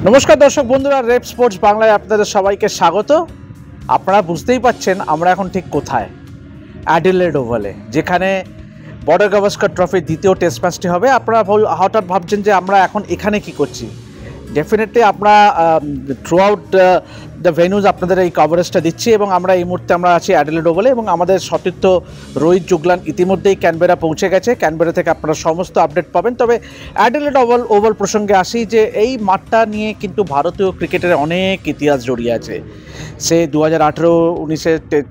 নমস্কার দর্শক বন্ধুরা, রেপ স্পোর্টস বাংলায় আপনাদের সবাইকে স্বাগত। আপনারা বুঝতেই পাচ্ছেন আমরা এখন ঠিক কোথায়, অ্যাডিলেড ওভালে, যেখানে বর্ডার গাভাস্কার ট্রফির দ্বিতীয় টেস্ট ম্যাচটি হবে। আপনারা হঠাৎ ভাবছেন যে আমরা এখন এখানে কি করছি। ডেফিনেটলি আমরা থ্রু আউট দ্য ভেন্যুজ আপনাদের এই কভারেজটা দিচ্ছি এবং আমরা এই মুহূর্তে আমরা আছি অ্যাডিলেড ওভালে এবং আমাদের সতীর্থ রোহিত জুগলান ইতিমধ্যেই ক্যানবেরা পৌঁছে গেছে। ক্যানবেরা থেকে আপনারা সমস্ত আপডেট পাবেন। তবে অ্যাডিলেড ওভাল প্রসঙ্গে আসি যে এই মাঠটা নিয়ে কিন্তু ভারতীয় ক্রিকেটের অনেক ইতিহাস জড়িয়ে আছে। সে 2018-19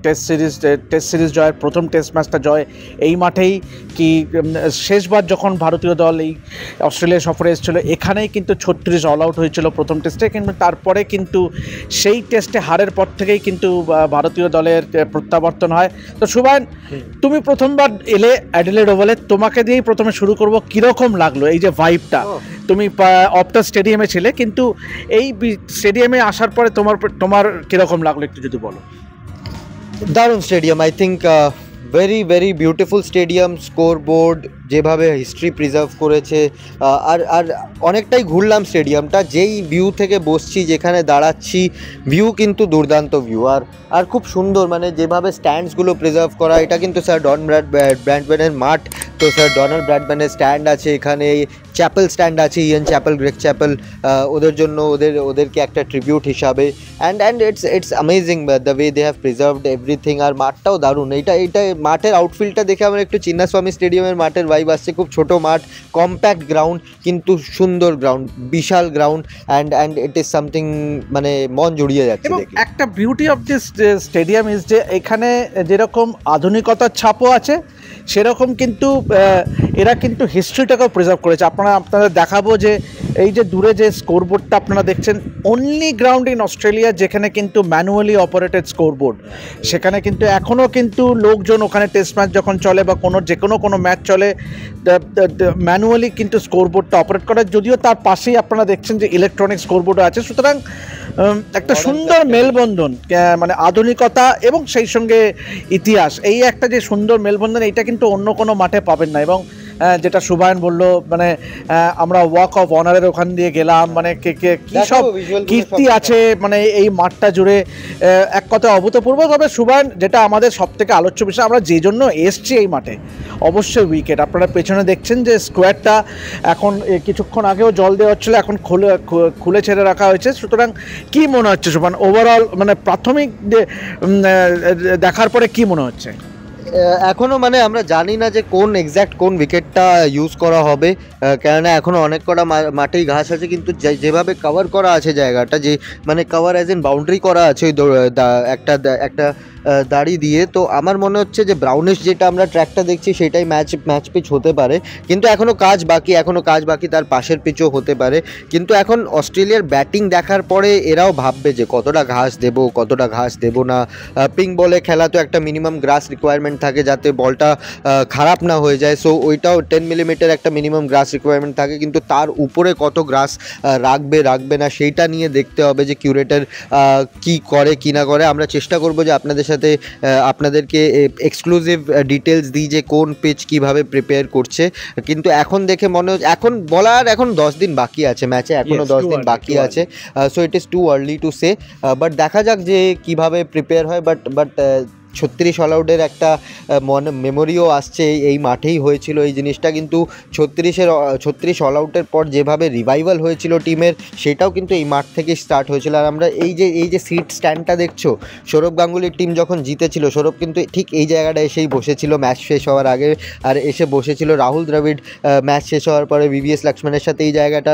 টেস্ট সিরিজ জয়ের প্রথম টেস্ট ম্যাচটা জয় এই মাঠেই, কি শেষবার যখন ভারতীয় দল এই অস্ট্রেলিয়া সফরে এসেছিলো এখানেই কিন্তু 36 অল আউট হয়েছিল প্রথম টেস্টে, কিন্তু তারপরে কিন্তু সেই টেস্টে হারের পর থেকেই কিন্তু ভারতীয় দলের প্রত্যাবর্তন হয়। তো সুবায়ন, তুমি প্রথমবার এলে অ্যাডিলেড ওভালে, তোমাকে দিয়েই প্রথমে শুরু করব। কীরকম লাগলো এই যে ভাইবটা? তুমি অপটা স্টেডিয়ামে ছিলে, কিন্তু এই স্টেডিয়ামে আসার পরে তোমার কীরকম লাগলো একটু যদি বলো। দারুণ stadium, I think very very beautiful stadium. Score board যেভাবে হিস্ট্রি প্রিজার্ভ করেছে, আর অনেকটাই ঘুরলাম স্টেডিয়ামটা। যেই ভিউ থেকে বসছি, যেখানে দাঁড়াচ্ছি, ভিউ কিন্তু দুর্দান্ত ভিউ। আর খুব সুন্দর, মানে যেভাবে স্ট্যান্ডসগুলো প্রিজার্ভ করা। এটা কিন্তু স্যার ডন ব্র্যাডম্যানের মাঠ, তো স্যার ডোনাল্ড ব্র্যাডম্যানের স্ট্যান্ড আছে এখানে, চ্যাপেল স্ট্যান্ড আছে, ইয়েন চ্যাপেল, গ্রেগ চ্যাপেল, ওদের জন্য ওদেরকে একটা ট্রিবিউট হিসাবে। And it's amazing the way they have preserved everything. আর মাঠটাও দারুণ। এইটা মাঠের আউটফিল্ডটা দেখে আমার একটু চিন্নাস্বামী স্টেডিয়ামের মাঠের ভাইব আসছে। খুব ছোট মাঠ, কম্প্যাক্ট গ্রাউন্ড, কিন্তু সুন্দর গ্রাউন্ড, বিশাল ground. And it is something, মানে মন জুড়িয়ে যাচ্ছে। একটা beauty of this stadium is যে এখানে যেরকম আধুনিকতার ছাপও আছে, সেরকম কিন্তু এরা কিন্তু হিস্ট্রিটাকেও প্রিজার্ভ করেছে। আপনাদের দেখাবো যে এই যে দূরে যে স্কোরবোর্ডটা আপনারা দেখছেন, অনলি গ্রাউন্ড ইন অস্ট্রেলিয়া যেখানে কিন্তু ম্যানুয়ালি অপারেটেড স্কোরবোর্ড। সেখানে কিন্তু এখনও কিন্তু লোকজন ওখানে টেস্ট ম্যাচ যখন চলে বা যে কোনো ম্যাচ চলে, ম্যানুয়ালি কিন্তু স্কোরবোর্ডটা অপারেট করে। যদিও তার পাশেই আপনারা দেখছেন যে ইলেকট্রনিক স্কোরবোর্ডও আছে। সুতরাং একটা সুন্দর মেলবন্ধন, মানে আধুনিকতা এবং সেই সঙ্গে ইতিহাস, এই একটা যে সুন্দর মেলবন্ধন, এইটা কিন্তু অন্য কোনো মাঠে পাবেন না। এবং যেটা সুবায়ন বললো, মানে আমরা ওয়াক অফ অনারের ওখান দিয়ে গেলাম, মানে কী সব কীর্তি আছে মানে এই মাঠটা জুড়ে, এক কথায় অভূতপূর্ব। তবে সুবায়ন, যেটা আমাদের সব থেকে আলোচ্য বিষয়, আমরা যে জন্য এসছি এই মাঠে, অবশ্যই উইকেট। আপনারা পেছনে দেখছেন যে স্কোয়ারটা এখন কিছুক্ষণ আগেও জল দেওয়া হচ্ছিলো, এখন খুলে ছেড়ে রাখা হয়েছে। সুতরাং কী মনে হচ্ছে সুবায়ন, ওভারঅল মানে প্রাথমিক দেখার পরে কি মনে হচ্ছে? এখনও মানে আমরা জানি না যে কোন উইকেটটা ইউজ করা হবে, কেননা এখনও অনেক কটা মাঠেই ঘাস আছে। কিন্তু যেভাবে কভার করা আছে জায়গাটা, যে মানে কভার অ্যাজ ইন বাউন্ডারি করা আছে ওই একটা দাড়ি দিয়ে, তো আমার মনে হচ্ছে যে ব্রাউনিশ যেটা আমরা ট্র্যাকটা দেখছি সেটাই ম্যাচ পিচ হতে পারে। কিন্তু এখনও কাজ বাকি, তার পাশের পিচও হতে পারে। কিন্তু এখন অস্ট্রেলিয়ার ব্যাটিং দেখার পরে এরাও ভাববে যে কতটা ঘাস দেবো না। পিঙ্ক বলে খেলা, তো একটা মিনিমাম গ্রাস রিকোয়ারমেন্ট থাকে যাতে বলটা খারাপ না হয়ে যায়। সো ওইটাও 10 মিলিমিটার একটা মিনিমাম গ্রাস রিকোয়ারমেন্ট থাকে, কিন্তু তার উপরে কত গ্রাস রাখবে না সেইটা নিয়ে দেখতে হবে যে কিউরেটর কি করে কি না করে। আমরা চেষ্টা করবো যে আপনাদেরকে এক্সক্লুসিভ ডিটেলস দিই যে কোন পিচ কিভাবে প্রিপেয়ার করছে। কিন্তু এখন দেখে মনে হচ্ছে, এখন 10 দিন বাকি আছে ম্যাচে, এখনও 10 দিন বাকি আছে। So it is too early to say, but দেখা যাক যে কিভাবে প্রিপেয়ার হয়। বাট 36 অল আউটের একটা মেমোরিও আসছে, এই মাঠেই হয়েছিল এই জিনিসটা। কিন্তু 36 অল আউটের পর যেভাবে রিভাইভাল হয়েছিল টিমের, সেটাও কিন্তু এই মাঠ থেকেই স্টার্ট হয়েছিল। আর আমরা এই যে সিট স্ট্যান্ডটা দেখছো, সৌরভ গাঙ্গুলির টিম যখন জিতেছিল, সৌরভ কিন্তু ঠিক এই জায়গাটা এসেই বসেছিল ম্যাচ শেষ হওয়ার আগে, আর এসে বসেছিল রাহুল দ্রাবিড় ম্যাচ শেষ হওয়ার পরে VVS লক্ষ্মণের সাথে এই জায়গাটা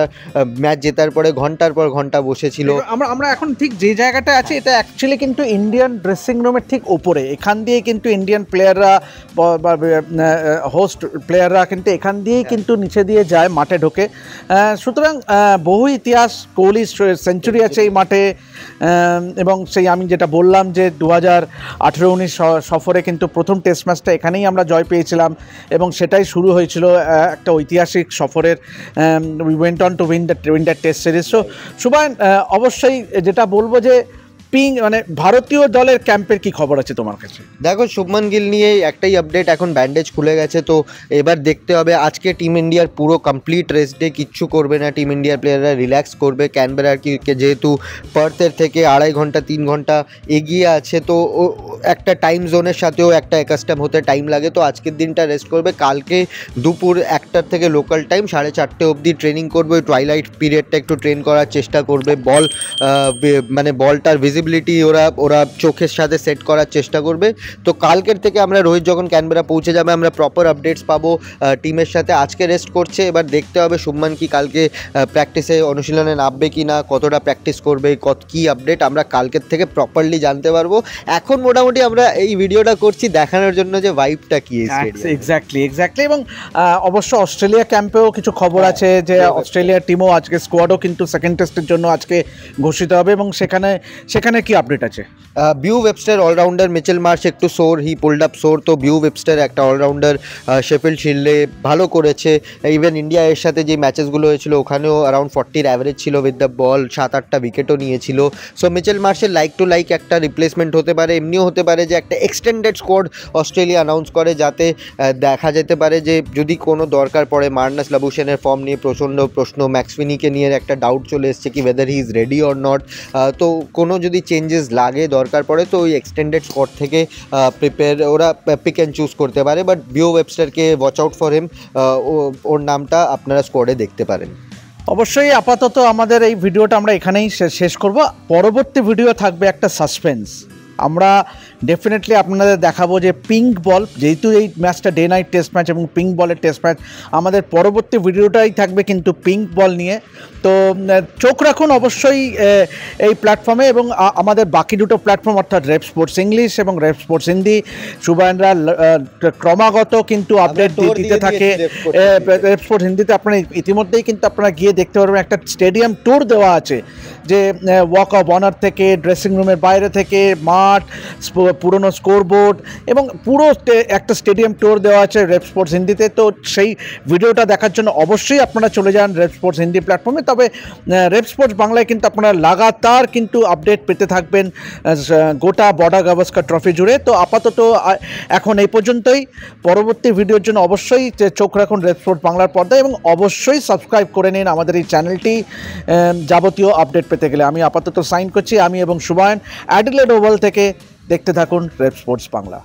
ম্যাচ জেতার পরে ঘন্টার পর ঘন্টা বসেছিল। আমরা এখন ঠিক যে জায়গাটা আছে, এটা অ্যাকচুয়ালি কিন্তু ইন্ডিয়ান ড্রেসিং রুমের ঠিক ওপরে। এখান দিয়ে কিন্তু ইন্ডিয়ান প্লেয়াররা বা হোস্ট প্লেয়াররা কিন্তু এখান দিয়েই কিন্তু নিচে দিয়ে যায় মাঠে ঢোকে। সুতরাং বহু ইতিহাস, কোহলির সেঞ্চুরি আছে এই মাঠে। এবং সেই আমি যেটা বললাম যে 2018-19 সফরে কিন্তু প্রথম টেস্ট ম্যাচটা এখানেই আমরা জয় পেয়েছিলাম এবং সেটাই শুরু হয়েছিল একটা ঐতিহাসিক সফরের। We went on to win the Test series. So Subayan, অবশ্যই যেটা বলবো যে পিং মানে ভারতীয় দলের ক্যাম্পের কি খবর আছে তোমার কাছে? দেখো, শুভমান গিল নিয়ে একটাই আপডেট, এখন ব্যান্ডেজ খুলে গেছে, তো এবার দেখতে হবে। আজকে টিম ইন্ডিয়ার পুরো কমপ্লিট রেস্ট ডে, কিচ্ছু করবে না, টিম ইন্ডিয়ার প্লেয়াররা রিল্যাক্স করবে। ক্যানবেরার কি যেহেতু পার্থের থেকে 2.5 ঘন্টা 3 ঘন্টা এগিয়ে আছে, তো একটা টাইম জোনের সাথেও একটা অ্যাকাস্টাম হতে টাইম লাগে, তো আজকের দিনটা রেস্ট করবে। কালকে দুপুর 1টার থেকে লোকাল টাইম 4:30 অবধি ট্রেনিং করবে, টুয়াইলাইট পিরিয়ডটা একটু ট্রেন করার চেষ্টা করবে। মানে বলটার ভিজিবিলিটি ওরা চোখের সাথে সেট করার চেষ্টা করবে। তো কালকের থেকে আমরা রোহিত যখন ক্যানবেরা পৌঁছে যাবে আমরা প্রপার আপডেটস পাবো টিমের সাথে। আজকে রেস্ট করছে, এবার দেখতে হবে শুভমান কি কালকে প্র্যাকটিসে অনুশীলনে নামবে কি না, কতটা প্র্যাকটিস করবে, কী আপডেট আমরা কালকের থেকে প্রপারলি জানতে পারবো। এখন মোটামুটি আমরা এই ভিডিওটা করছি দেখানোর জন্য যে ভাইবটা কি। এক্স্যাক্টলি এবং অবশ্য অস্ট্রেলিয়া ক্যাম্পেও কিছু খবর আছে যে অস্ট্রেলিয়ার টিমও আজকে স্কোয়াডও কিন্তু সেকেন্ড টেস্টের জন্য আজকে ঘোষিত হবে, এবং সেখানে কি আপডেট আছে? বিউ ওয়েবস্টার অলরাউন্ডার, মিচেল মার্শ একটু সোর, হি পুলড আপ সোর, তো বিউ ওয়েবস্টার একটা অলরাউন্ডার শেফিল্ড শিল্ডে ভালো করেছে। ইভেন ইন্ডিয়া এর সাথে যে ম্যাচেসগুলো হয়েছিল ওখানেও অ্যারাউন্ড 40 অ্যাভারেজ ছিল উইথ দ্য বল, 7-8টা উইকেটও নিয়েছিল। সো মিচেল মার্শের লাইক টু লাইক একটা রিপ্লেসমেন্ট হতে পারে। এমনিও হতে পারে যে একটা এক্সটেন্ডেড স্কোয়াড অস্ট্রেলিয়া অ্যানাউন্স করে, যাতে দেখা যেতে পারে যে যদি কোনো দরকার পড়ে। মার্নাস লাবুশেনের ফর্ম নিয়ে প্রচণ্ড প্রশ্ন, ম্যাক্সফিনিকে নিয়ে একটা ডাউট চলে এসছে কি whether he is ready or not, তো কোনো যদি চেঞ্জেস লাগে দরকার পড়ে তো ওই এক্সটেন্ডেড স্কোয়াড থেকে প্রিপেয়ার ওরা পিক অ্যান্ড চুজ করতে পারে। বাট বিও ওয়েবস্টারকে ওয়াচ আউট ফর হিম, ওর নামটা আপনারা স্কোয়াডে দেখতে পারেন। অবশ্যই আপাতত আমাদের এই ভিডিওটা আমরা এখানেই শেষ করব। পরবর্তী ভিডিও থাকবে একটা সাসপেন্স, আমরা ডেফিনেটলি আপনাদের দেখাবো যে পিঙ্ক বল, যেহেতু এই ম্যাচটা ডে নাইট টেস্ট ম্যাচ এবং পিঙ্ক বলের টেস্ট ম্যাচ, আমাদের পরবর্তী ভিডিওটাই থাকবে কিন্তু পিঙ্ক বল নিয়ে। তো চোখ রাখুন অবশ্যই এই প্ল্যাটফর্মে, এবং আমাদের বাকি দুটো প্ল্যাটফর্ম অর্থাৎ রেপ স্পোর্টস ইংলিশ এবং রেপ স্পোর্টস হিন্দি, সুবায়নরা ক্রমাগত কিন্তু আপডেট দিতে থাকে। রেপ স্পোর্টস হিন্দিতে আপনারা ইতিমধ্যেই কিন্তু আপনারা গিয়ে দেখতে পারবেন, একটা স্টেডিয়াম ট্যুর দেওয়া আছে, যে ওয়াক অফ অনার থেকে, ড্রেসিং রুমের বাইরে থেকে, মাঠ, পুরনো স্কোরবোর্ড এবং পুরো একটা স্টেডিয়াম ট্যুর দেওয়া আছে রেপ স্পোর্টস হিন্দিতে। তো সেই ভিডিওটা দেখার জন্য অবশ্যই আপনারা চলে যান রেপ স্পোর্টস হিন্দি প্ল্যাটফর্মে। তবে রেপ স্পোর্টস বাংলায় কিন্তু আপনারা লাগাতার কিন্তু আপডেট পেতে থাকবেন গোটা বর্ডার গাভাস্কার ট্রফি জুড়ে। তো আপাতত এখন এই পর্যন্তই। পরবর্তী ভিডিওর জন্য অবশ্যই চোখ রাখুন রেপ স্পোর্টস বাংলার পর্দায়, এবং অবশ্যই সাবস্ক্রাইব করে নিন আমাদের এই চ্যানেলটি যাবতীয় আপডেট পেতে গেলে। আমি আপাতত সাইন করছি, আমি এবং সুবায়ন, অ্যাডিলেড ওভাল থেকে। দেখতে থাকুন রেপ স্পোর্টস বাংলা।